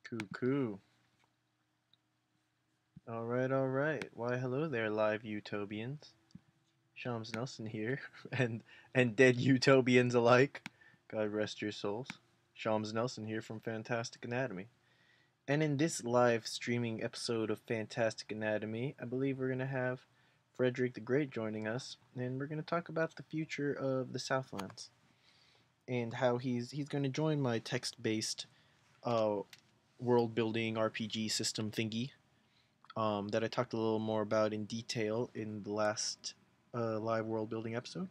Cuckoo. Alright. Why, hello there, live Utopians. Shams Nelson here, and dead Utopians alike. God rest your souls. Shams Nelson here from Fantastic Anatomy. And in this live streaming episode of Fantastic Anatomy, I believe we're going to have Fredrick the Great joining us, and we're going to talk about the future of the Southlands and how he's going to join my text-based uh, world building RPG system thingy that I talked a little more about in detail in the last live world building episode.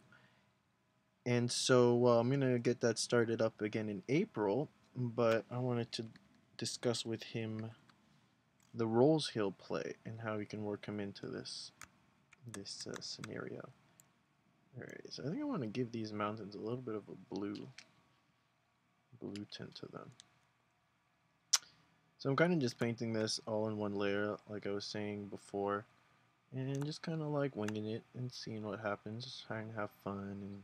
And so I'm going to get that started up again in April, but I wanted to discuss with him the roles he'll play and how we can work him into this scenario. Alright, so I think I want to give these mountains a little bit of a blue tint to them. So I'm kind of just painting this all in one layer, like I was saying before, and just kind of like winging it and seeing what happens, just trying to have fun and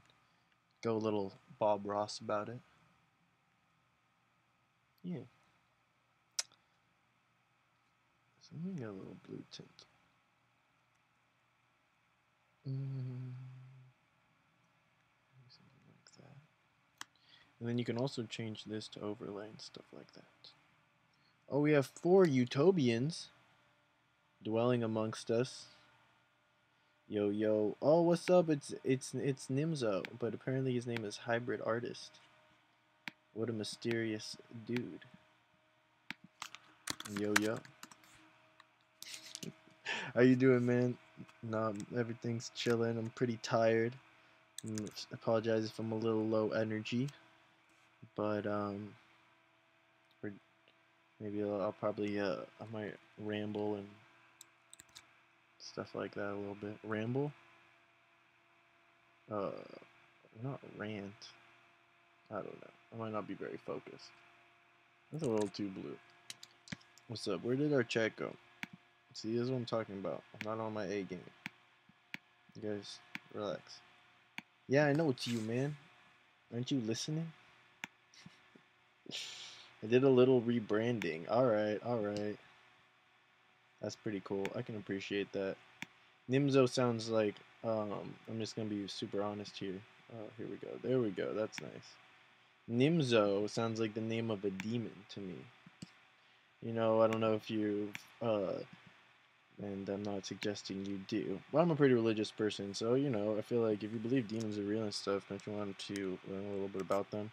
go a little Bob Ross about it. Yeah. So let me get a little blue tint. Something like that. And then you can also change this to overlay and stuff like that. Oh, we have 4 Utopians dwelling amongst us. Yo. Oh, what's up? It's Nimzo, but apparently his name is Hybrid Artist. What a mysterious dude. Yo. How you doing, man? Nah, everything's chilling. I'm pretty tired. I apologize if I'm a little low energy, but maybe I'll probably I might ramble and stuff like that a little bit. Ramble? Not rant. I don't know. I might not be very focused. That's a little too blue. What's up? Where did our chat go? See, this is what I'm talking about. I'm not on my A game. You guys, relax. Yeah, I know it's you, man. Aren't you listening? I did a little rebranding. Alright. That's pretty cool. I can appreciate that. Nimzo sounds like, I'm just gonna be super honest here. Here we go. There we go. That's nice. Nimzo sounds like the name of a demon to me. You know, I don't know if you, and I'm not suggesting you do. But I'm a pretty religious person, so, you know, I feel like if you believe demons are real and stuff, don't you want to learn a little bit about them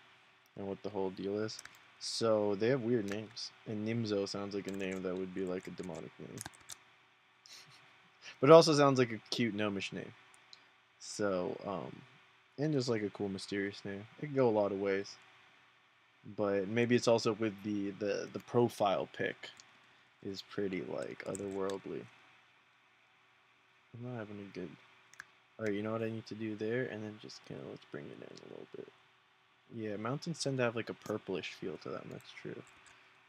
and what the whole deal is? So, they have weird names. And Nimzo sounds like a name that would be like a demonic name. But it also sounds like a cute gnomish name. So, and just like a cool mysterious name. It can go a lot of ways. But maybe it's also with the profile pic is pretty like otherworldly. I'm not having a good. Alright, you know what I need to do there? And then just kind of let's bring it in a little bit. Yeah, mountains tend to have like a purplish feel to them, that's true.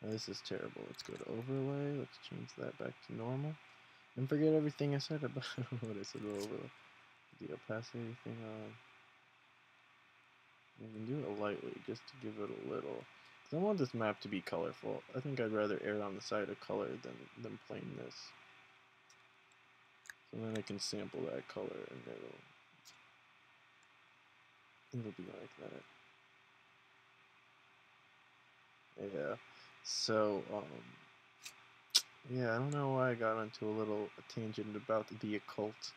Now this is terrible. Let's go to overlay, let's change that back to normal. And forget everything I said about what I said about overlay. The opacity thing on. You can do it lightly just to give it a little. Because I want this map to be colorful. I think I'd rather err on the side of color than plainness. So then I can sample that color and it'll be like that. Yeah. So, yeah, I don't know why I got onto a little tangent about the occult.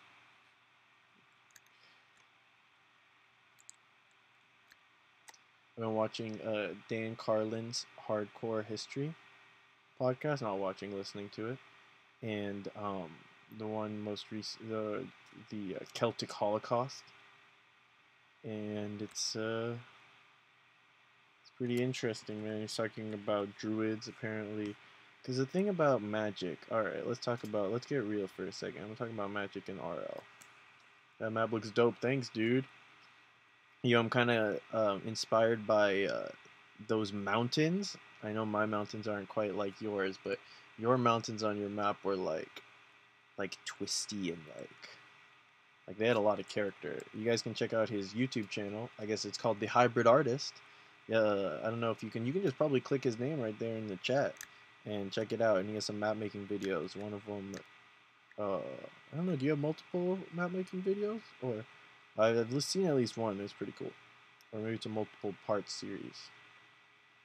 I've been watching Dan Carlin's Hardcore History podcast. Not watching, listening to it, and the one most recent, the Celtic Holocaust, and it's pretty interesting, man. He's talking about druids apparently, because the thing about magic. All right, let's get real for a second. I'm talking about magic in RL. That map looks dope. Thanks, dude. I'm kind of inspired by those mountains. I know my mountains aren't quite like yours, but your mountains on your map were like twisty and like they had a lot of character. You guys can check out his YouTube channel. I guess it's called The Hybrid Artist. Yeah, I don't know if you can just probably click his name right there in the chat. and check it out. And he has some map making videos. One of them, I don't know. Do you have multiple map making videos? Or I've seen at least one. It's pretty cool. Or maybe it's a multiple part series.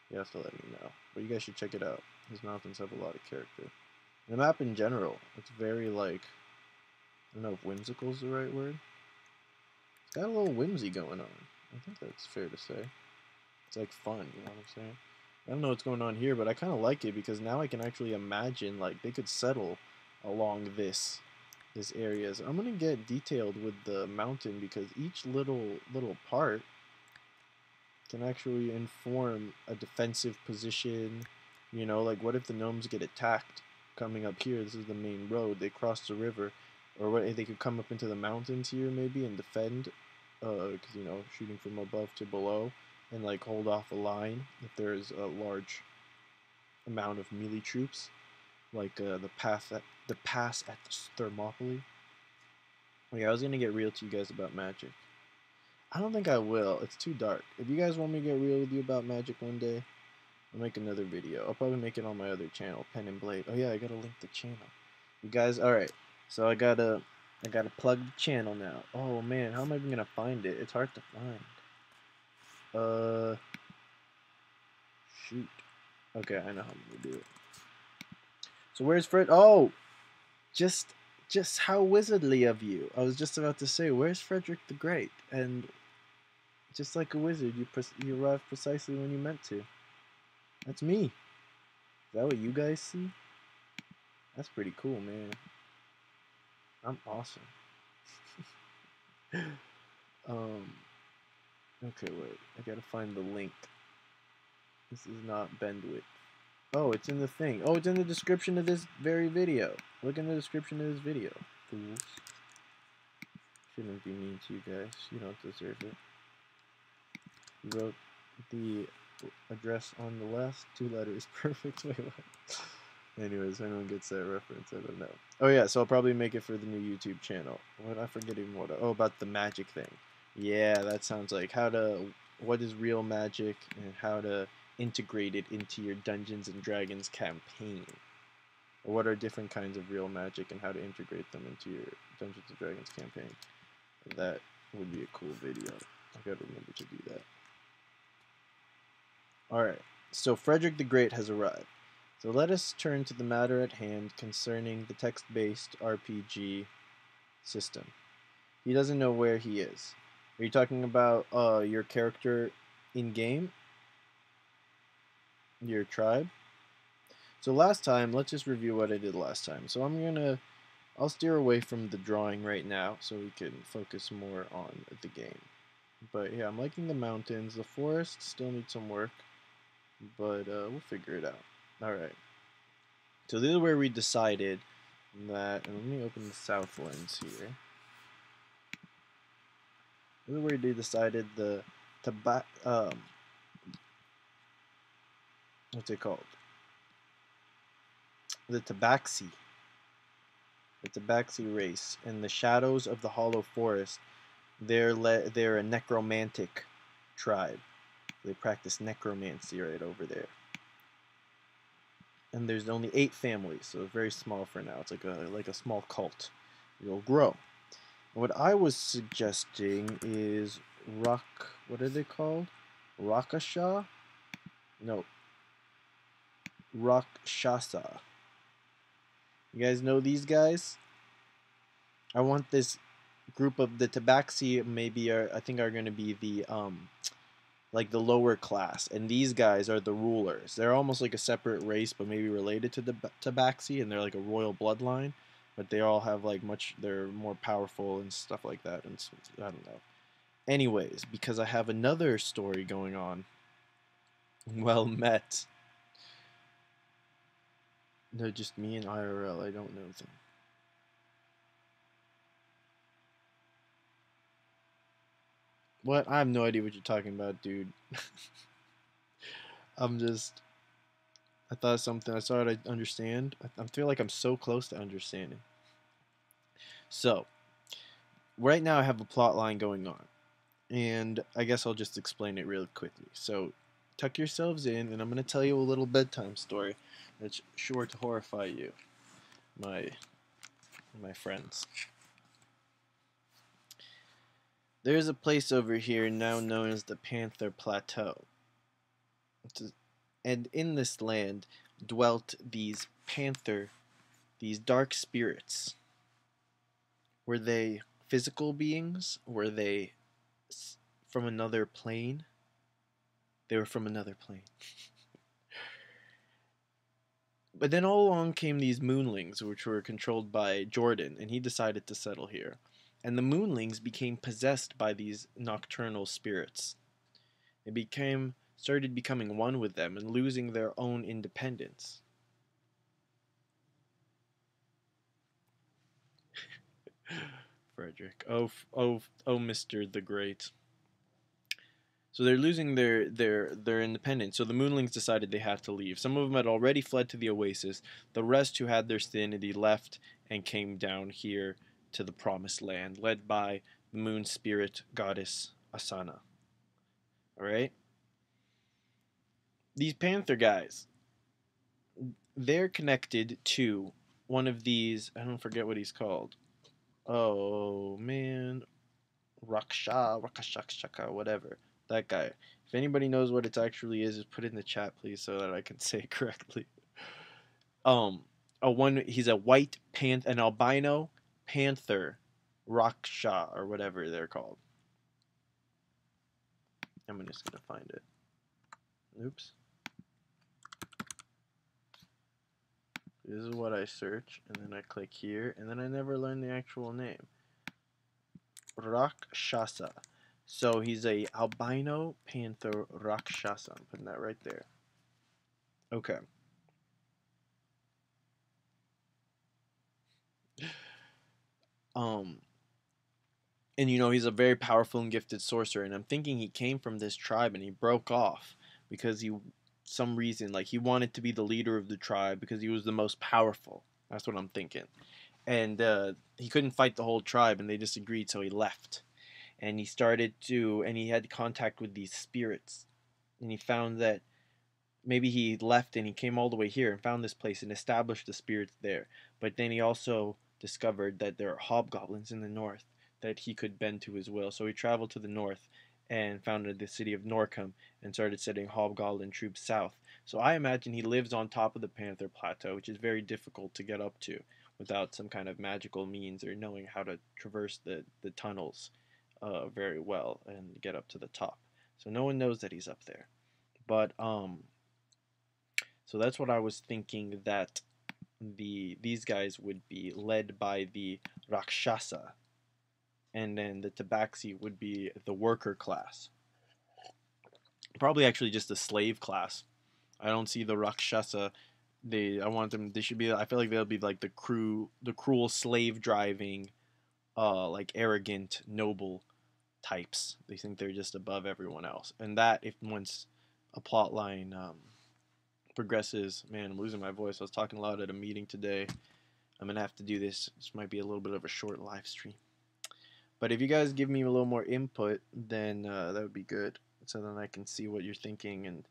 You have to let me know. But you guys should check it out. His mountains have a lot of character. The map in general, it's very like, I don't know if whimsical is the right word. It's got a little whimsy going on. I think that's fair to say. It's like fun, you know what I'm saying? I don't know what's going on here, but I kind of like it because now I can actually imagine like they could settle along this area. So I'm gonna get detailed with the mountain because each little part can actually inform a defensive position. You know, like what if the gnomes get attacked coming up here? This is the main road. They cross the river, or what if they could come up into the mountains here maybe and defend, because you know, shooting from above to below and like hold off a line if there's a large amount of melee troops, like the pass at the Thermopylae. Yeah, I was gonna get real to you guys about magic. I don't think I will. It's too dark. If you guys want me to get real with you about magic one day, I'll make another video. I'll probably make it on my other channel, Pen and Blade. Oh yeah, I gotta link the channel. You guys, alright. So I gotta plug the channel now. Oh man, how am I even gonna find it? It's hard to find. Shoot. Okay, I know how I'm gonna do it. So where's Fred? Oh! Just how wizardly of you. I was just about to say, where's Fredrick the Great? And just like a wizard, you arrived precisely when you meant to. That's me. Is that what you guys see? That's pretty cool, man. I'm awesome. Okay, wait. I gotta find the link. This is not bandwidth. Oh, it's in the thing. Oh, it's in the description of this very video. Look in the description of this video, fools. Shouldn't be mean to you guys. You don't deserve it. You wrote the address on the last 2 letters. Perfect. Wait, what? Anyways, anyone gets that reference, I don't know. Oh yeah, so I'll probably make it for the new YouTube channel. What, I forget even what. Oh, about the magic thing. Yeah, that sounds like what is real magic and how to integrate it into your Dungeons and Dragons campaign. Or what are different kinds of real magic and how to integrate them into your Dungeons and Dragons campaign. That would be a cool video. I gotta remember to do that. Alright, so Fredrick the Great has arrived. So let us turn to the matter at hand concerning the text-based RPG system. He doesn't know where he is. Are you talking about your character in-game? Your tribe? So last time, let's just review what I did last time. So I'll steer away from the drawing right now so we can focus more on the game. But yeah, I'm liking the mountains. The forest still needs some work, but we'll figure it out. Alright. So this is where we decided that, and let me open the Southlands here. This is where they decided what's it called? The Tabaxi race in the shadows of the Hollow Forest. They're a necromantic tribe. They practice necromancy right over there. And there's only 8 families, so it's very small for now. It's like a small cult. It'll grow. And what I was suggesting is what are they called? Rakasha? No. Rakshasa. You guys know these guys? I want this group of the Tabaxi I think are going to be the like the lower class, and these guys are the rulers. They're almost like a separate race, but maybe related to the Tabaxi, and they're like a royal bloodline, but they all have like they're more powerful and stuff like that, and I don't know. Anyways, because I have another story going on. Well met. No, just me and IRL, I don't know them. What? I have no idea what you're talking about, dude. I thought something, I thought I'd understand. I feel like I'm so close to understanding. So, right now I have a plot line going on. And I guess I'll just explain it really quickly. So, tuck yourselves in, and I'm going to tell you a little bedtime story. that's sure to horrify you, my friends. There's a place over here now known as the Panther Plateau. And in this land dwelt these these dark spirits. Were they physical beings? Were they from another plane? They were from another plane. But then all along came these moonlings, which were controlled by Jordan, and he decided to settle here. And the moonlings became possessed by these nocturnal spirits. They started becoming one with them and losing their own independence. Fredrick. Oh, Mr. the Great. So they're losing their independence. So the moonlings decided they had to leave. Some of them had already fled to the oasis. The rest who had their sanity left and came down here to the promised land, led by the moon spirit goddess Asana. Alright? These panther guys, they're connected to one of these, I don't forget what he's called. Oh man. Rakashaka, whatever. That guy. If anybody knows what it actually is, just put it in the chat, please, so that I can say it correctly. He's a white an albino panther, Raksha or whatever they're called. I'm just gonna find it. Oops. This is what I search, and then I click here, and then I never learn the actual name. Rakshasa. So he's a albino panther Rakshasa. I'm putting that right there. Okay. And he's a very powerful and gifted sorcerer, and I'm thinking he came from this tribe and he broke off because some reason, like he wanted to be the leader of the tribe because he was the most powerful. That's what I'm thinking. And he couldn't fight the whole tribe and they disagreed, so he left. And he had contact with these spirits. And he found that maybe he left and he came all the way here and found this place and established the spirits there. But then he also discovered that there are hobgoblins in the north that he could bend to his will. So he traveled to the north and founded the city of Norcom and started sending hobgoblin troops south. So I imagine he lives on top of the Panther Plateau, which is very difficult to get up to without some kind of magical means or knowing how to traverse the tunnels very well and get up to the top. So no one knows that he's up there. But so that's what I was thinking, that these guys would be led by the Rakshasa, and then the Tabaxi would be the worker class. Probably actually just the slave class. I don't see the Rakshasa. They should be. I feel like they'll be like the cruel slave driving, like arrogant noble types. They think they're just above everyone else, and that if once a plot line progresses, man, I'm losing my voice. I was talking loud at a meeting today. I'm gonna have to do this. This might be a little bit of a short live stream, but if you guys give me a little more input, then that would be good, so then I can see what you're thinking and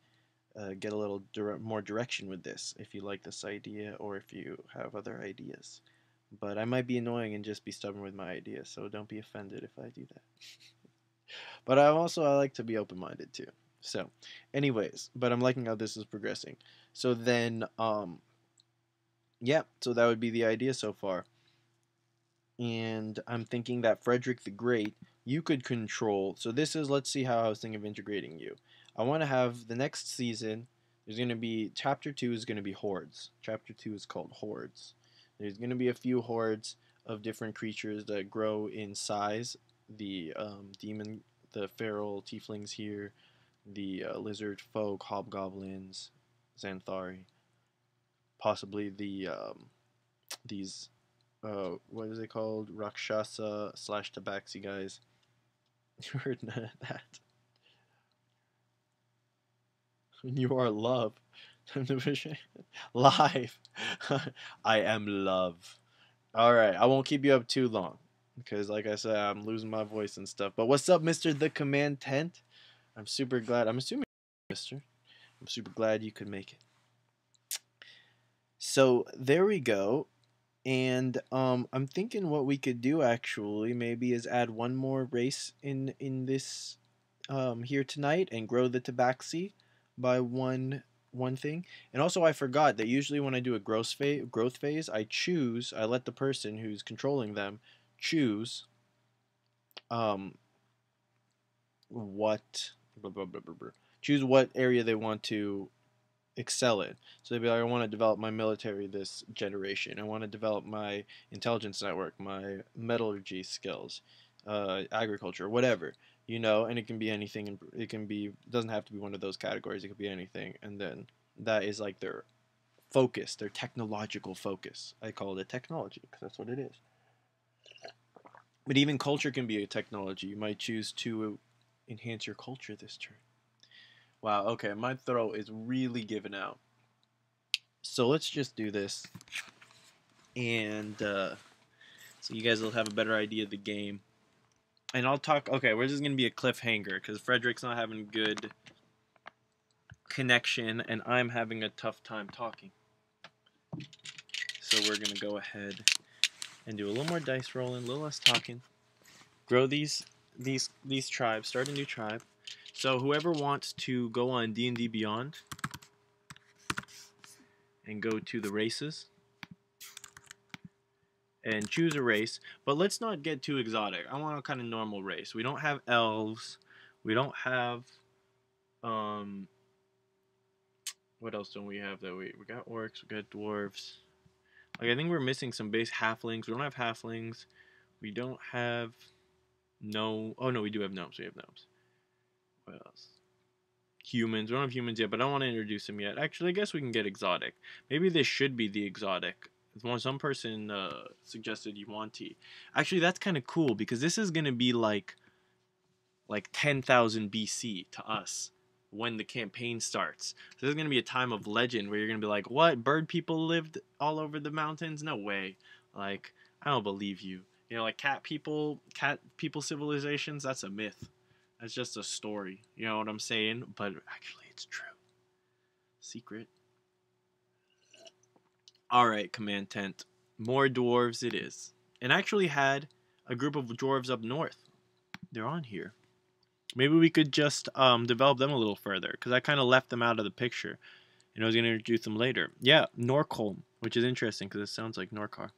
get a little more direction with this, if you like this idea or if you have other ideas. But I might be annoying and just be stubborn with my ideas, so don't be offended if I do that. But I like to be open-minded too. So, anyways, but I'm liking how this is progressing. So then, yeah, so that would be the idea so far. And I'm thinking that Fredrick the Great, you could control. So this is, let's see how I was thinking of integrating you. I want to have the next season, there's going to be, Chapter 2 is going to be Hordes. Chapter 2 is called Hordes. There's going to be a few hordes of different creatures that grow in size. The demon, the feral tieflings here, the lizard folk, hobgoblins, Xanthari, possibly these what is it called? Rakshasa / Tabaxi guys. You heard none of that. You are love. Live. I am love. Alright, I won't keep you up too long, because like I said, I'm losing my voice and stuff. But what's up, Mr. The Command Tent? I'm super glad. I'm assuming, Mister. I'm super glad you could make it. So there we go. And I'm thinking what we could do actually maybe is add one more race in this here tonight and grow the tabaxi by one thing. And also I forgot that usually when I do a growth phase, I let the person who's controlling them choose um what choose what area they want to excel in. So they'd be like, I want to develop my military this generation. I want to develop my intelligence network, my metallurgy skills, agriculture, whatever. And it can be anything. And it doesn't have to be one of those categories. It could be anything. And then that is like their focus, their technological focus. I call it a technology because that's what it is. But even culture can be a technology. You might choose to enhance your culture this turn. Wow, okay, my throat is really giving out. So let's just do this. And so you guys will have a better idea of the game. And I'll talk. Okay, we're just going to be a cliffhanger because Fredrick's not having good connection and I'm having a tough time talking. So we're going to go ahead and do a little more dice rolling, a little less talking. Grow these tribes, start a new tribe. So whoever wants to go on D&D Beyond and go to the races and choose a race, but let's not get too exotic. I want a kind of normal race. We don't have elves. We don't have what else don't we have that we got orcs, we got dwarves. Like I think we're missing some base halflings. We don't have halflings. We don't have oh no, we do have gnomes. We have gnomes. What else? Humans. We don't have humans yet, but I don't want to introduce them yet. Actually, I guess we can get exotic. Maybe this should be the exotic. Some person suggested Yuan-Ti. Actually, that's kind of cool because this is gonna be like 10,000 BC to us when the campaign starts. So this is gonna be a time of legend where you're gonna be like, "What? Bird people lived all over the mountains? No way! Like, I don't believe you. Like cat people civilizations. That's a myth. That's just a story. You know what I'm saying? But actually, it's true. Secret." Alright, Command Tent. More dwarves it is. And I actually had a group of dwarves up north. They're on here. Maybe we could just develop them a little further, because I kind of left them out of the picture. And I was going to introduce them later. Yeah, Norcolm, which is interesting, because it sounds like Norcar.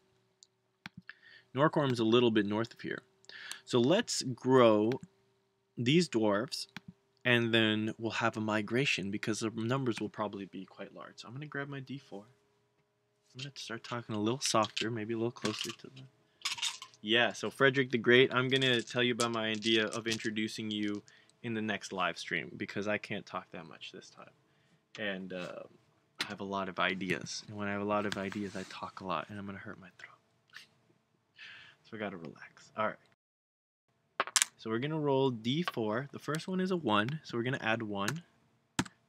Norcolm's a little bit north of here. So let's grow these dwarves, and then we'll have a migration, because the numbers will probably be quite large. So I'm going to grab my D4. I'm going to start talking a little softer, maybe a little closer to the... Yeah, so Fredrick the Great, I'm going to tell you about my idea of introducing you in the next live stream, because I can't talk that much this time. And I have a lot of ideas. And when I have a lot of ideas, I talk a lot, and I'm going to hurt my throat. So I got to relax. All right. So we're going to roll D4. The first one is a 1, so we're going to add 1.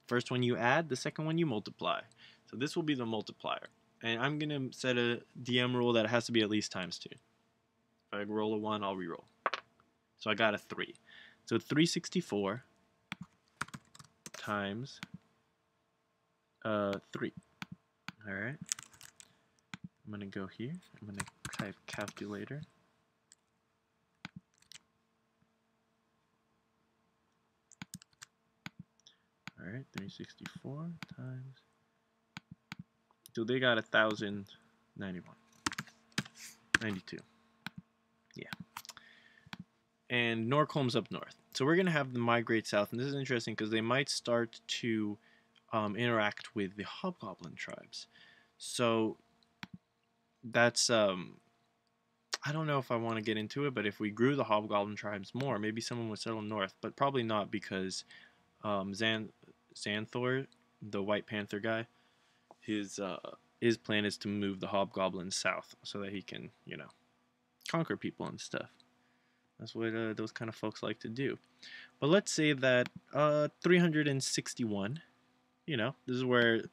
First one you add, the second one you multiply. So this will be the multiplier. And I'm going to set a DM rule that it has to be at least times 2. If I roll a 1, I'll reroll. So I got a 3. So 364 times 3. Alright. I'm going to go here. I'm going to type calculator. Alright, 364 times... So they got 1,091. 92. Yeah. And Norcolm's up north. So we're going to have them migrate south. And this is interesting because they might start to interact with the Hobgoblin tribes. So that's... I don't know if I want to get into it, but if we grew the Hobgoblin tribes more, maybe someone would settle north. But probably not because Xanthor, the White Panther guy, his plan is to move the Hobgoblins south so that he can, conquer people and stuff. That's what those kind of folks like to do. But let's say that 361, this is where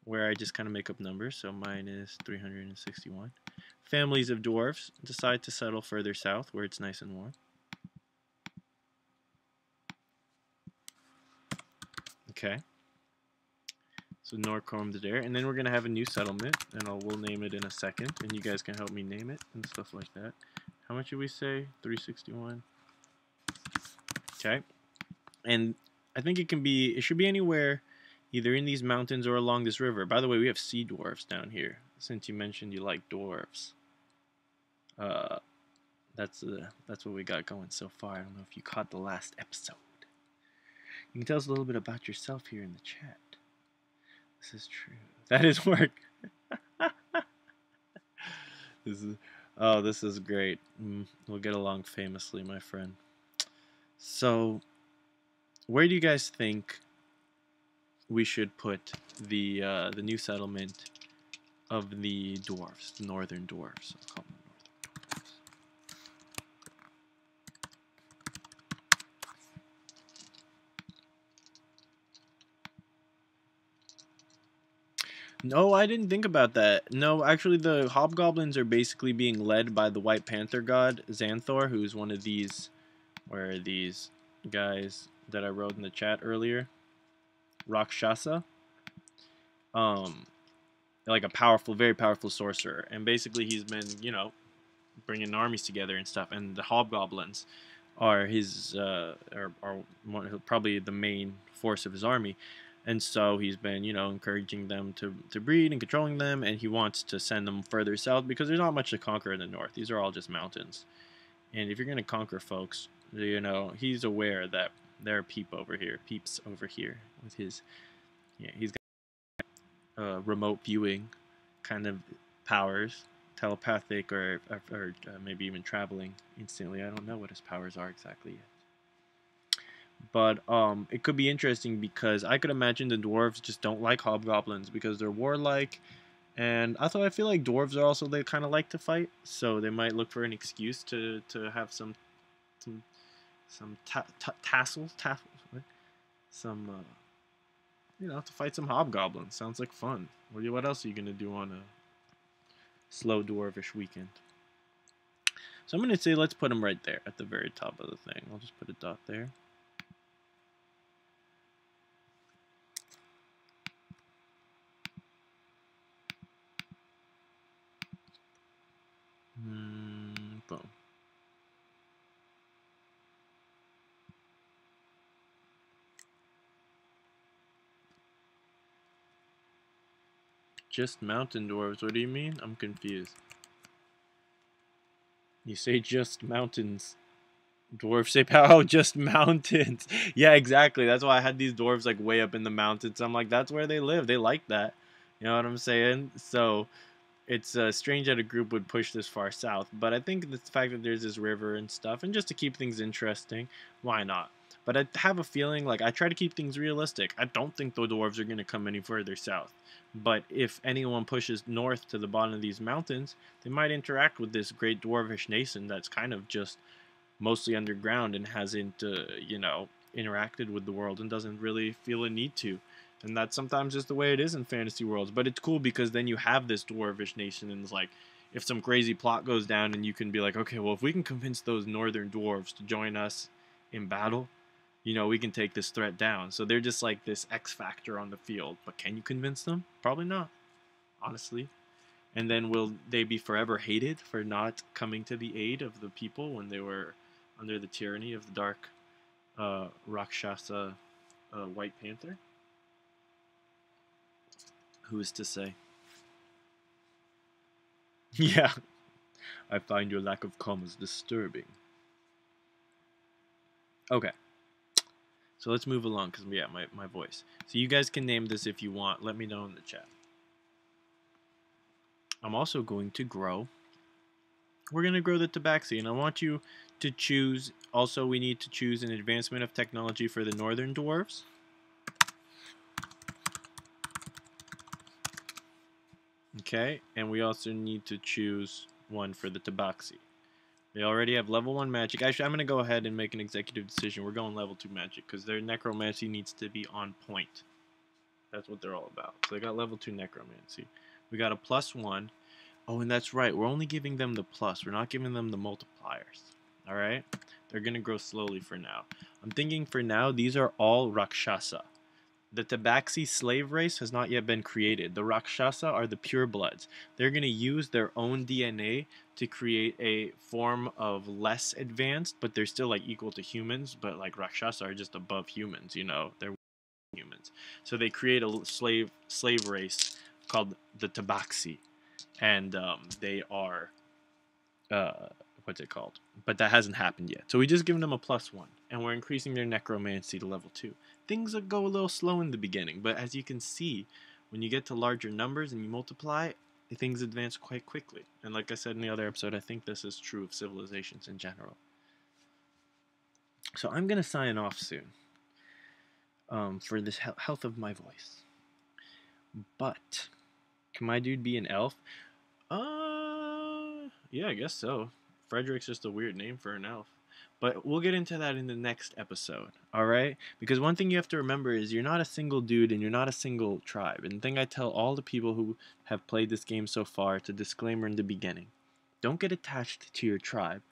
I just kind of make up numbers. So mine is 361. Families of dwarves decide to settle further south where it's nice and warm. Okay. So Norcom's there, and then we're gonna have a new settlement, and we'll name it in a second, and you guys can help me name it and stuff like that. How much did we say? 361. Okay, and I think it should be anywhere, either in these mountains or along this river. By the way, we have sea dwarves down here. Since you mentioned you like dwarves, that's what we got going so far. I don't know if you caught the last episode. You can tell us a little bit about yourself here in the chat. This is true. That is work. This is great. We'll get along famously, my friend. So, where do you guys think we should put the new settlement of the dwarves, the northern dwarves? I'll call them northern dwarves. No, I didn't think about that. No, actually, the hobgoblins are basically being led by the White Panther god, Xanthor, who's one of these... Where are these guys that I wrote in the chat earlier? Rakshasa. Like a powerful, very powerful sorcerer. And basically he's been, you know, bringing armies together and stuff. And the hobgoblins are his, are probably the main force of his army. And so he's been, you know, encouraging them to breed and controlling them, and he wants to send them further south because there's not much to conquer in the north. These are all just mountains. And if you're going to conquer folks, you know, he's aware that there are peeps over here with his, yeah, he's got remote viewing kind of powers, telepathic or maybe even traveling instantly. I don't know what his powers are exactly yet. But it could be interesting because I could imagine the dwarves just don't like hobgoblins because they're warlike, and I feel like dwarves are also, they kind of like to fight, so they might look for an excuse to have some tassels, what? Some you know, to fight some hobgoblins. Sounds like fun. What else are you gonna do on a slow dwarvish weekend? So I'm gonna say let's put them right there at the very top of the thing. I'll just put a dot there. Boom. Just mountain dwarves, what do you mean? I'm confused. You say just mountains. Dwarves say, oh, just mountains. Yeah, exactly. That's why I had these dwarves like way up in the mountains. I'm like, that's where they live. They like that. You know what I'm saying? So it's strange that a group would push this far south. But I think the fact that there's this river and stuff, and just to keep things interesting, why not? But I have a feeling, like, I try to keep things realistic. I don't think the dwarves are going to come any further south. But if anyone pushes north to the bottom of these mountains, they might interact with this great dwarvish nation that's kind of just mostly underground and hasn't, you know, interacted with the world and doesn't really feel a need to. And that's sometimes just the way it is in fantasy worlds. But it's cool because then you have this dwarvish nation, and it's like, if some crazy plot goes down and you can be like, okay, well, if we can convince those northern dwarves to join us in battle, you know, we can take this threat down. So they're just like this X factor on the field. But can you convince them? Probably not, honestly. And then will they be forever hated for not coming to the aid of the people when they were under the tyranny of the dark Rakshasa White Panther? Who is to say? Yeah, I find your lack of commas disturbing. Okay, so let's move along because, yeah, my voice. So you guys can name this if you want. Let me know in the chat. I'm also going to grow. We're going to grow the tabaxi, and I want you to choose. Also, we need to choose an advancement of technology for the northern dwarves. Okay, and we also need to choose one for the tabaxi. They already have level 1 magic. Actually, I'm going to go ahead and make an executive decision. We're going level 2 magic because their necromancy needs to be on point. That's what they're all about. So they got level 2 necromancy. We got a +1. Oh, and that's right. We're only giving them the plus. We're not giving them the multipliers. Alright? They're going to grow slowly for now. I'm thinking for now, these are all Rakshasa. The Tabaxi slave race has not yet been created. The Rakshasa are the purebloods. They're going to use their own DNA to create a form of less advanced, but they're still like equal to humans, but like Rakshasa are just above humans, you know. They're humans. So they create a slave race called the Tabaxi, and they are what's it called? But that hasn't happened yet. So we just given them a +1, and we're increasing their necromancy to level 2. Things go a little slow in the beginning, but as you can see, when you get to larger numbers and you multiply, things advance quite quickly. And like I said in the other episode, I think this is true of civilizations in general. So I'm gonna sign off soon. For this health of my voice. But can my dude be an elf? Yeah, I guess so. Fredrick's just a weird name for an elf. But we'll get into that in the next episode, alright? Because one thing you have to remember is you're not a single dude and you're not a single tribe. And the thing I tell all the people who have played this game so far, it's a disclaimer in the beginning. Don't get attached to your tribe.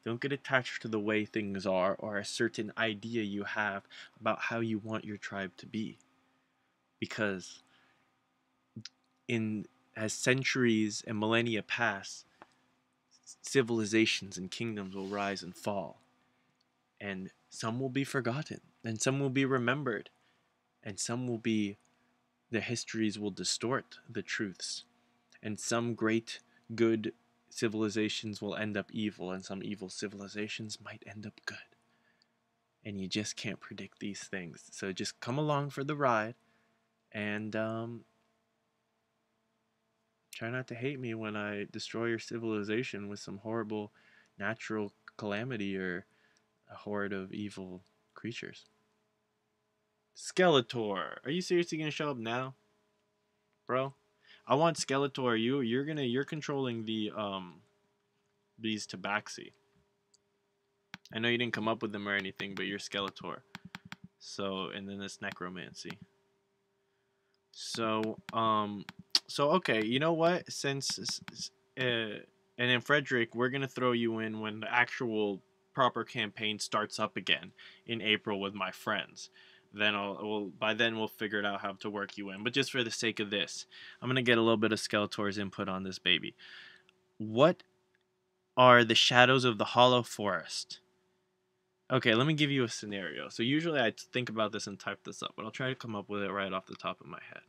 Don't get attached to the way things are or a certain idea you have about how you want your tribe to be. Because as centuries and millennia pass, civilizations and kingdoms will rise and fall, and some will be forgotten, and some will be remembered, and some will be, the histories will distort the truths, and some great good civilizations will end up evil, and some evil civilizations might end up good. And you just can't predict these things. So just come along for the ride, and try not to hate me when I destroy your civilization with some horrible natural calamity or a horde of evil creatures. Skeletor, are you seriously gonna show up now, bro? I want Skeletor. You're controlling the these Tabaxi. I know you didn't come up with them or anything, but you're Skeletor. So, and then this necromancy. So okay, you know what? Since and then Fredrick, we're gonna throw you in when the actual proper campaign starts up again in April with my friends. Then by then we'll figure it out how to work you in. But just for the sake of this, I'm gonna get a little bit of Skeletor's input on this baby. What are the shadows of the Hollow Forest? Okay, let me give you a scenario. So usually I think about this and type this up, but I'll try to come up with it right off the top of my head.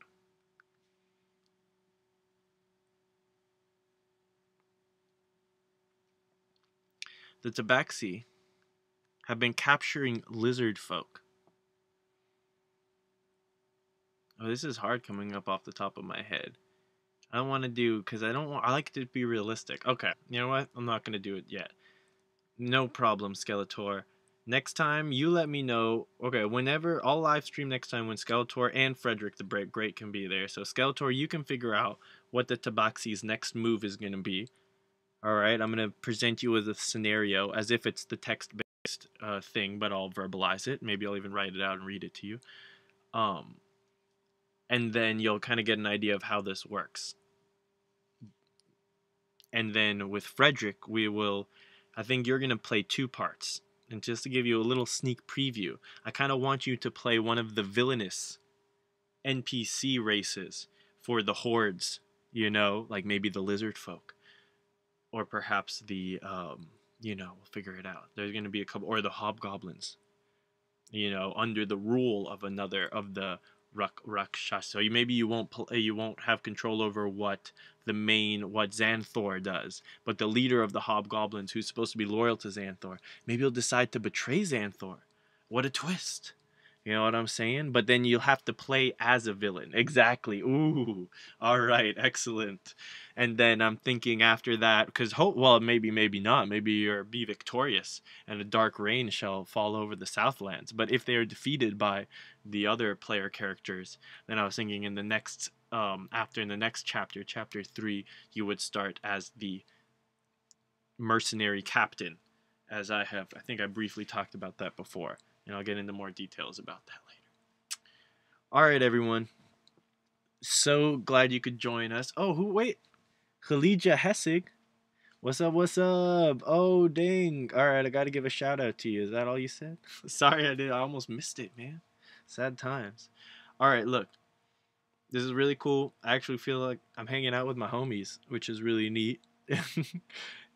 The Tabaxi have been capturing lizard folk. Oh, this is hard coming up off the top of my head. I don't want to do, because I like to be realistic. Okay, you know what? I'm not going to do it yet. No problem, Skeletor. Next time, you let me know. Okay, whenever, I'll live stream next time when Skeletor and Fredrick the Great can be there. So Skeletor, you can figure out what the Tabaxi's next move is going to be. Alright, I'm going to present you with a scenario as if it's the text-based thing, but I'll verbalize it. Maybe I'll even write it out and read it to you. And then you'll kind of get an idea of how this works. And then with Fredrick, I think you're going to play 2 parts. And just to give you a little sneak preview, I kind of want you to play one of the villainous NPC races for the hordes, you know, like maybe the lizard folk. Or perhaps the, we'll figure it out. There's going to be a couple, or the hobgoblins, under the rule of another of the Rakshasa. So maybe you won't have control over what Xanthor does, but the leader of the hobgoblins, who's supposed to be loyal to Xanthor, maybe he'll decide to betray Xanthor. What a twist! You know what I'm saying? But then you'll have to play as a villain. Exactly. Ooh. All right. Excellent. And then I'm thinking after that, because maybe not. Maybe you'll be victorious, and a dark rain shall fall over the Southlands. But if they are defeated by the other player characters, then I was thinking in the next, in the next chapter, chapter 3, you would start as the mercenary captain, as I think I briefly talked about that before. And I'll get into more details about that later. All right, everyone. So glad you could join us. Oh, wait. Khalija Hessig. What's up? Oh, dang. All right, I got to give a shout out to you. Is that all you said? Sorry, I almost missed it, man. Sad times. Alright, look. This is really cool. I actually feel like I'm hanging out with my homies, which is really neat.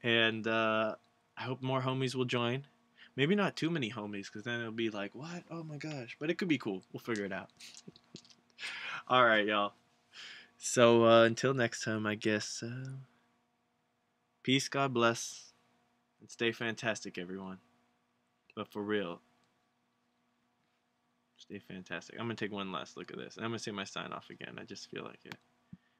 And I hope more homies will join. Maybe not too many homies, because then it'll be like, what? Oh my gosh. But it could be cool. We'll figure it out. Alright, y'all. So until next time, I guess. Peace, God bless, and stay fantastic, everyone. But for real, stay fantastic. I'm going to take one last look at this. And I'm going to say my sign off again. I just feel like it.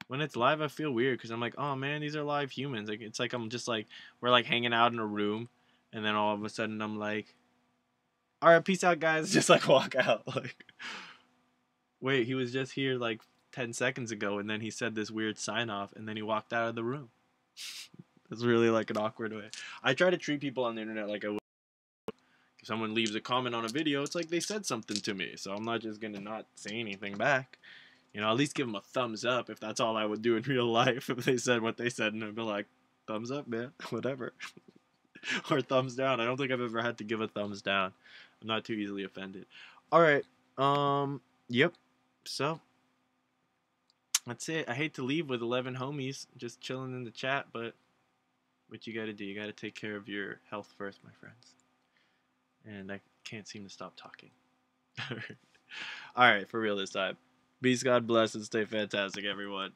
When it's live, I feel weird because I'm like, oh man, these are live humans. Like it's like I'm just like we're like hanging out in a room, and then all of a sudden I'm like, all right, peace out, guys. Just like walk out. Like, wait, he was just here like 10 seconds ago, and then he said this weird sign off, and then he walked out of the room. It's really like an awkward way. I try to treat people on the internet like I would. If someone leaves a comment on a video, it's like they said something to me, so I'm not just gonna not say anything back. You know, at least give them a thumbs up if that's all I would do in real life. If they said what they said, and I'd be like, thumbs up, man, whatever. Or thumbs down. I don't think I've ever had to give a thumbs down. I'm not too easily offended. Alright, yep. So, that's it. I hate to leave with 11 homies just chilling in the chat, but what you gotta do, you gotta take care of your health first, my friends. And I can't seem to stop talking. Alright, for real this time. Peace, God bless, and stay fantastic, everyone.